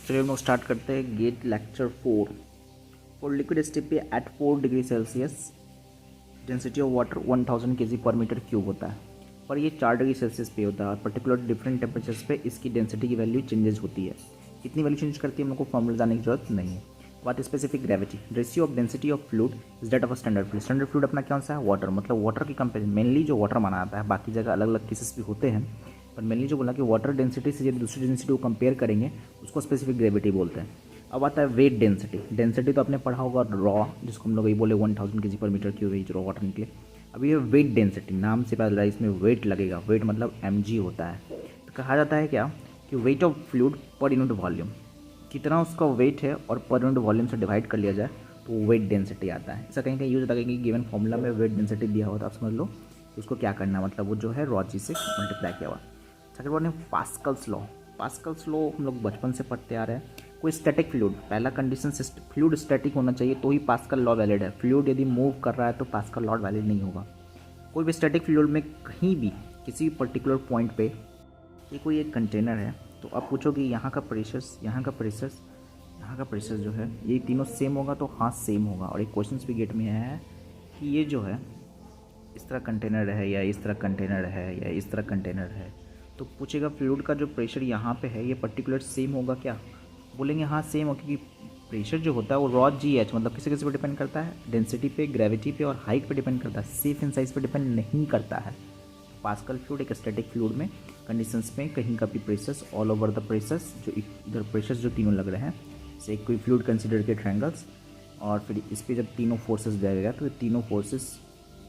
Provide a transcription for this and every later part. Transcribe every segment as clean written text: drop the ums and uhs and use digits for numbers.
चलिए हम लोग स्टार्ट करते हैं gate lecture 4। For liquid STP at 4 degree Celsius density of water 1000 KG per metre cube होता है, पर ये 4 डिग्री सेल्सियस पे होता है और पर्टिकुलर डिफरेंट टेम्परेचर्स पे इसकी डेंसिटी की वैल्यू चेंजेस होती है। कितनी वैल्यू चेंज करती है हम लोग को फॉर्मूला जानने की जरूरत नहीं है। बात specific gravity, ratio of density of fluid is that of standard fluid. Standard fluid अपना कौन सा है? वाटर। मतलब वाटर की कंपेरिजन मेनली जो वाटर माना जाता है, बाकी जगह अलग अलग केसेस भी होते हैं, पर मेनली जो बोला कि वाटर डेंसिटी से यदि दूसरी डेंसिटी को कंपेयर करेंगे उसको स्पेसिफिक ग्रेविटी बोलते हैं। अब आता है वेट डेंसिटी। डेंसिटी तो आपने पढ़ा होगा रॉ, जिसको हम लोग ये बोले 1000 केजी पर मीटर क्यूब है रॉ वाटर निकले। अब ये वेट डेंसिटी, नाम से पता चल रहा है इसमें वेट लगेगा। वेट मतलब mg होता है। तो कहा जाता है क्या कि weight of fluid per unit volume, कितना उसका वेट है और पर यूनिट वॉल्यूम से डिवाइड कर लिया जाए तो वेट डेंसिटी आता है। ऐसा कहीं कहीं यूज होता है कि गिवन फॉर्मूला में वेट डेंसिटी दिया होता है, आप समझ लो कि उसको क्या करना है, मतलब वो जो है रॉ चीज से मल्टीप्लाई किया हुआ। सेकंड वन है पास्कल्स लॉ। पास्कल्स लॉ हम लोग बचपन से पढ़ते आ रहे हैं। कोई स्टैटिक फ्लूइड, पहला कंडीशन फ्लूइड स्टैटिक होना चाहिए तो ही पास्कल लॉ वैलिड है। फ्लूइड यदि मूव कर रहा है तो पास्कल लॉ वैलिड नहीं होगा। कोई भी स्टैटिक फ्लूइड में कहीं भी किसी पर्टिकुलर पॉइंट पे ये कोई एक कंटेनर है, तो आप पूछोगे यहाँ का प्रेशर्स, यहाँ का प्रेशर्स, यहाँ का प्रेशर जो है ये तीनों सेम होगा, तो हाँ सेम होगा। और एक क्वेश्चन भी गेट में आया है कि ये जो है इस तरह कंटेनर है या इस तरह कंटेनर है या इस तरह कंटेनर है, तो पूछेगा फ्लूइड का जो प्रेशर यहाँ पे है ये पर्टिकुलर सेम होगा क्या? बोलेंगे हाँ सेम हो, क्योंकि प्रेशर जो होता है वो रॉ जी एच, मतलब किसी किसी पे डिपेंड करता है, डेंसिटी पे, ग्रेविटी पे और हाइट पे डिपेंड करता है, सेफ इन साइज पे डिपेंड नहीं करता है। पास्कल फ्लूइड एक स्टैटिक फ्लूइड में कंडीशंस में कहीं का भी pressures all over the pressures, जो इधर प्रेशर्स जो तीनों लग रहे हैं, से कोई फ्लूइड कंसिडर के ट्रायंगल्स, और फिर इस पर जब तीनों फोर्सेस दिया गया तो ये तीनों फोर्सेस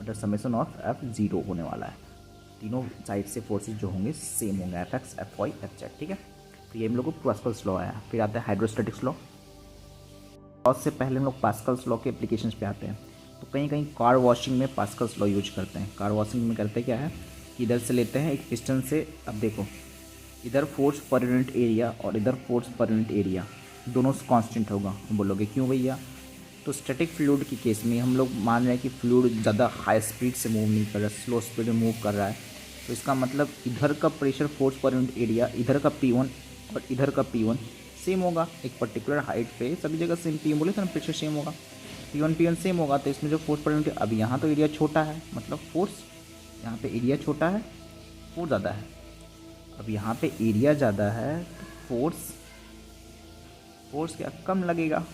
मतलब समेशन ऑफ एफ जीरो होने वाला है। तीनों साइड से फोर्सेस जो होंगे सेम होंगे, F X, F Y, F Z. ठीक है, तो ये हम लोग को पास्कल्स लॉ आया। फिर आता है हाइड्रोस्टैटिक्स लॉ। लॉ से पहले हम लोग पास्कल्स लॉ के एप्लीकेशंस पे आते हैं। तो कहीं कहीं कार वॉशिंग में पास्कल्स लॉ यूज करते हैं। कार वॉशिंग में करते क्या है कि इधर से लेते हैं एक पिस्टन से, अब देखो इधर फोर्स पर यूनिट एरिया और इधर फोर्स पर यूनिट एरिया दोनों कांस्टेंट होगा। बोलोगे क्यों भैया? तो स्टैटिक फ्लूइड के केस में हम लोग मान रहे हैं कि फ्लूइड ज़्यादा हाई स्पीड से मूव नहीं कर रहा, स्लो स्पीड में मूव कर रहा है, तो इसका मतलब इधर का pressure force per unit area, इधर का P1 और इधर का P1 सेम होगा। एक पर्टिकुलर हाइट पे सभी जगह सेम P1 बोले तो प्रेशर सेम होगा, P1 सेम होगा। तो इसमें जो फोर्स पर यूनिट, अब यहाँ तो एरिया छोटा है, मतलब फोर्स यहाँ पे एरिया छोटा है, फोर्स ज़्यादा है। अब यहाँ पे एरिया ज़्यादा है तो फोर्स क्या कम लगेगा,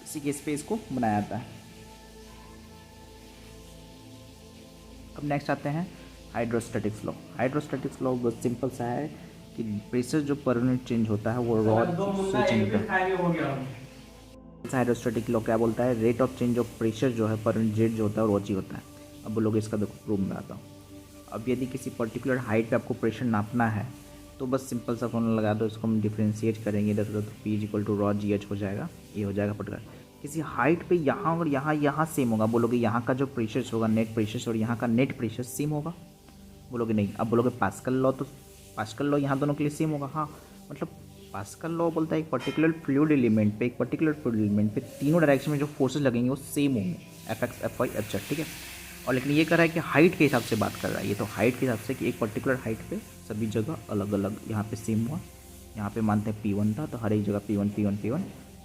इसी केस पे इसको बनाया जाता है। अब नेक्स्ट आते हैं हाइड्रोस्टैटिक्स लॉ। हाइड्रोस्टैटिक्स लॉ बहुत सिंपल सा है कि प्रेशर जो पर यूनिट चेंज होता है वो रॉड से चेंज होता है। हाइड्रोस्टैटिक लॉ क्या बोलता है? Rate of change of pressure जो है पर यूनिट जेड जो होता है वो रॉ जी होता है। अब बोलोगे इसका देखो प्रूफ में आता हूँ। अब यदि किसी पर्टिकुलर हाइट पे आपको प्रेशर नापना है तो बस सिंपल सा फॉर्मूला लगा दो, इसको हम डिफ्रेंशिएट करेंगे इधर तो P is equal to rho G H हो जाएगा, ये हो जाएगा पर्टिकुलर। किसी हाइट पे यहाँ और यहाँ सेम होगा, बोलोगे यहाँ का जो प्रेशर होगा नेट प्रेशर और यहाँ का नेट प्रेशर सेम होगा, बोलोगे नहीं। अब बोलोगे पास्कल लॉ, तो पास्कल लॉ यहाँ दोनों के लिए सेम होगा। हाँ, मतलब पास्कल लॉ बोलता है एक पर्टिकुलर फ्लूइड एलिमेंट पे, एक पर्टिकुलर फ्लूइड एलिमेंट पे तीनों डायरेक्शन में जो फोर्सेस लगेंगे वो सेम होंगे, F X, F Y, F Z. ठीक है, और लेकिन ये कर रहा है कि हाइट के हिसाब से बात कर रहा है, ये तो हाइट के हिसाब से कि एक पर्टिकुलर हाइट पे सभी जगह अलग अलग, यहाँ पे सेम हुआ, यहाँ पे मानते हैं P1 था तो हर एक जगह P1 P1 P1,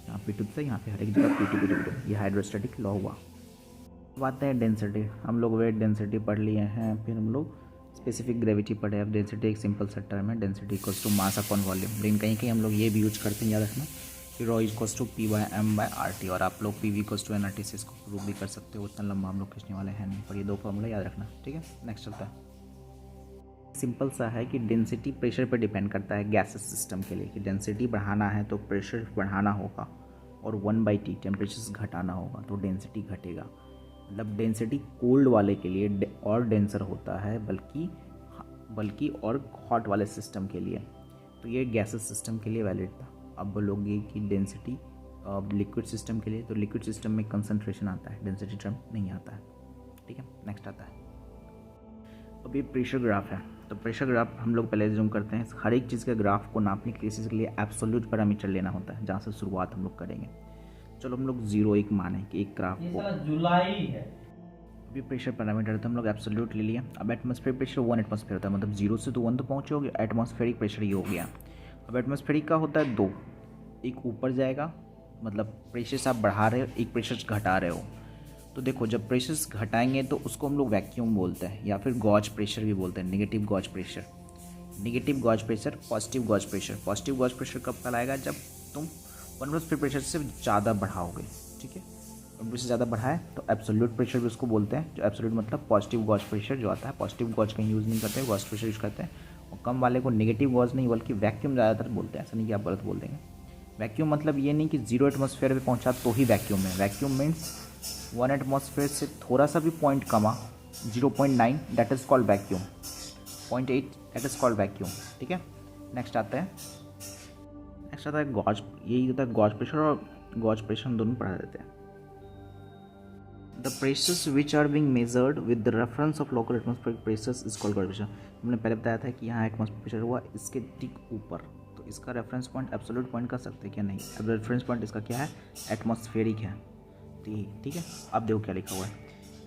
यहाँ P2 था, यहाँ पे हर एक जगह P2 P2 P2। ये हाइड्रोस्टैटिक लॉ हुआ। अब आते हैं डेंसिटी। हम लोग वेट डेंसिटी पढ़ लिए हैं, फिर हम लोग स्पेसिफिक ग्रेविटी पढ़े। अब डेंसिटी एक सिंपल सा टर्म है, density equals to mass upon volume. लेकिन कहीं कहीं हम लोग ये भी यूज करते हैं, याद रखना कि रॉ इक्वल्स टू P/m/RT, और आप लोग PV इक्वल्स टू nRT से इसको प्रूव भी कर सकते हो। उतना लंबा हम लोग खींचने वाले हैं नहीं, पर ये दो फॉर्मूला याद रखना। ठीक है, नेक्स्ट चलता है। सिंपल सा है कि डेंसिटी प्रेशर पर डिपेंड करता है गैसेस सिस्टम के लिए, कि डेंसिटी बढ़ाना है तो प्रेशर बढ़ाना होगा, और 1/T टेम्परेचर घटाना होगा तो डेंसिटी घटेगा। मतलब डेंसिटी कोल्ड वाले के लिए और डेंसर होता है, बल्कि और हॉट वाले सिस्टम के लिए। तो ये गैसेस सिस्टम के लिए वैलिड था। अब बोलोगे कि डेंसिटी लिक्विड सिस्टम के लिए, तो लिक्विड सिस्टम में कंसंट्रेशन आता है, डेंसिटी टर्म नहीं आता है। ठीक है, नेक्स्ट आता है। अब ये प्रेशर ग्राफ है, तो प्रेशर ग्राफ हम लोग पहले जूम करते हैं। हर एक चीज़ के ग्राफ को नापने के लिए एब्सोल्यूट पैरामीटर लेना होता है, जहाँ से शुरुआत हम लोग करेंगे। चलो हम लोग 0 1 माने कि एक ग्राफ को जुलाई है। अभी प्रेशर पैरामीटर तो हम लोग एब्सोल्यूट ले लिया। अब एटमॉस्फेयर प्रेशर 1 एटमॉस्फेयर होता है, मतलब 0 से तो 1 तो पहुँचोगे, एटमॉस्फेरिक प्रेशर ये हो गया। अब एटमॉस्फेरिक का होता है दो, एक ऊपर जाएगा मतलब प्रेशर आप बढ़ा रहे हो, एक प्रेशर घटा रहे हो। तो देखो जब प्रेशर घटाएंगे तो उसको हम लोग वैक्यूम बोलते हैं या फिर गॉज प्रेशर भी बोलते हैं, negative gauge pressure. Negative gauge pressure, positive gauge pressure. Positive gauge pressure कब कहलाएगा, जब तुम 1 प्रेशर से ज़्यादा बढ़ाओगे, ठीक है। 1 से ज़्यादा बढ़ाए तो एब्सोल्यूट प्रेशर भी उसको बोलते हैं, जो एब्सोल्यूट मतलब पॉजिटिव गॉज प्रेशर जो आता है। पॉजिटिव गॉज कहीं यूज़ नहीं करते, गॉज प्रेशर यूज़ करते हैं। और कम वाले को नेगेटिव गॉज नहीं बल्कि वैक्यूम ज़्यादातर बोलते हैं, ऐसा नहीं कि आप गलत बोल देंगे। वैक्यूम मतलब ये नहीं कि 0 एटमॉस्फेयर पे पहुंचा तो ही वैक्यूम है। वैक्यूम मीन्स 1 एटमॉस्फेयर से थोड़ा सा भी पॉइंट कमा, 0.9, that is called vacuum. 0.8 that is called vacuum, ठीक है। नेक्स्ट आता है गॉज। यही होता है गॉज प्रेशर और गॉज प्रेशर, हम दोनों पढ़ा देते हैं। The pressures which are being measured with the reference of local atmospheric pressures is called gauge pressure. हमने पहले बताया था कि यहाँ एटमॉस्फेरिक प्रेशर हुआ इसके ठीक ऊपर, तो इसका रेफरेंस पॉइंट एब्सोल्यूट पॉइंट कर सकते हैं क्या, नहीं। अब रेफरेंस पॉइंट इसका क्या है, एटमॉस्फेरिक है, ठीक है। अब देखो क्या लिखा हुआ है,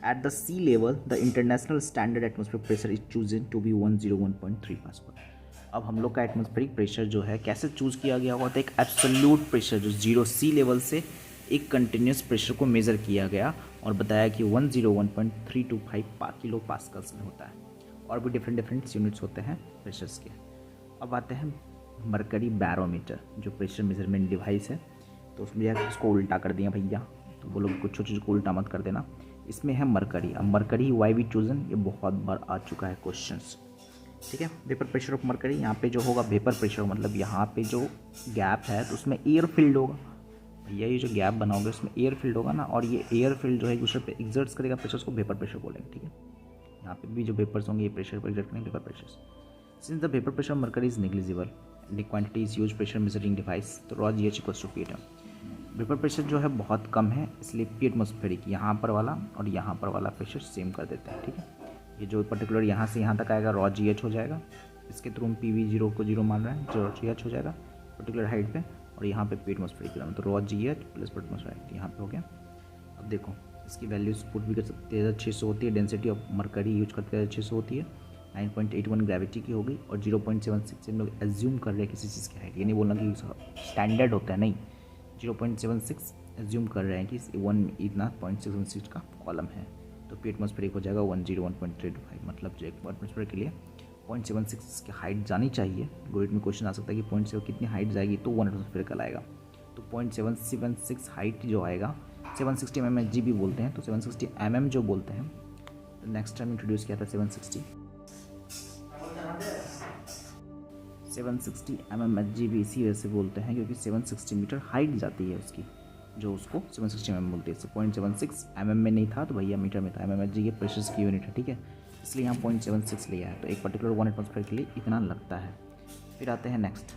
at the sea level the international standard atmospheric pressure is chosen to be 101.3 pascal. अब हम लोग का एटमॉस्फेरिक प्रेशर जो है कैसे चूज़ किया गया हुआ था, एक एब्सोल्यूट प्रेशर जो 0 सी लेवल से एक कंटिन्यूस प्रेशर को मेज़र किया गया और बताया कि 101.325 किलो पास्कल्स में होता है। और भी डिफरेंट यूनिट्स होते हैं प्रेशर्स के। अब आते हैं मरकरी बैरोमीटर, जो प्रेशर मेजरमेंट डिवाइस है। तो उसमें उसको उल्टा कर दिया भैया, तो वो लोग कुछ चीज़ को उल्टा मत कर देना। इसमें है मरकरी। अब मरकरी वाई वी चूजन, ये बहुत बार आ चुका है क्वेश्चंस, ठीक है। वेपर प्रेशर ऑफ मरकरी, यहाँ पे जो होगा वेपर प्रेशर मतलब यहाँ पे जो गैप है तो उसमें एयर फील्ड होगा भैया। ये जो गैप बनाओगे उसमें एयर फील्ड होगा ना, और ये एयर फील्ड जो है एक दूसरे पे एग्जर्ट्स करेगा प्रेशर, उसको वेपर प्रेशर बोलेंगे, ठीक है। यहाँ पे भी जो वेपर्स होंगे ये प्रेशर पर एग्जर्ट करेंगे, vapour pressure. Since the vapour pressure of mercury is negligible, the quantity is use pressure measuring device, तो rho GH equals to PAT। Vapour pressure जो है बहुत कम है, इसलिए P एटमॉस्फेरिक यहाँ पर वाला और यहाँ पर वाला प्रेशर सेम कर देते हैं, ठीक है। ये जो पर्टिकुलर यहाँ से यहाँ तक आएगा रॉ GH हो जाएगा, इसके थ्रू हम PV 0 को 0 मान रहे हैं, जो GH हो जाएगा पर्टिकुलर हाइट पे, और यहाँ पे P एटमॉस्फेरिक तो rho GH plus P atmospheric यहाँ पे हो गया। अब देखो इसकी वैल्यूज पुट भी कर सकते हैं, 600 होती है। डेंसिटी ऑफ मरकरी यूज करते हैं 600 होती है। 9.81 ग्रेविटी की होगी और 0.76 हम लोग एज्यूम कर रहे हैं किसी चीज़ की हाइट। ये नहीं बोलना कि स्टैंडर्ड होता है, नहीं, 0.76 एज्यूम कर रहे हैं कि 1 इतना 0.76 का कॉलम है, तो P एटमॉस्फेरिक हो जाएगा 101.325। मतलब जो एक एटमॉस्फेयर के लिए 0.76 की हाइट जानी चाहिए। गोइड में क्वेश्चन आ सकता है कि 0.7 कितनी हाइट जाएगी तो 1 एटमॉस्फेयर कहलाएगा। तो 0.776 हाइट जो आएगा, 760 mm भी बोलते हैं, तो 760 mm जो बोलते हैं, तो नेक्स्ट टाइम इंट्रोड्यूस किया था 760 mm भी इसी वजह से बोलते हैं क्योंकि 760 मीटर हाइट जाती है उसकी, जो उसको 760 mm बोलते हैं। 0.76 mm में नहीं था तो भैया मीटर में था। mm ये प्रेशर्स की यूनिट है, ठीक है, इसलिए यहाँ 0.76 लिया है। तो एक पर्टिकुलर 1 एटमॉस्फेयर के लिए इतना लगता है। फिर आते हैं नेक्स्ट।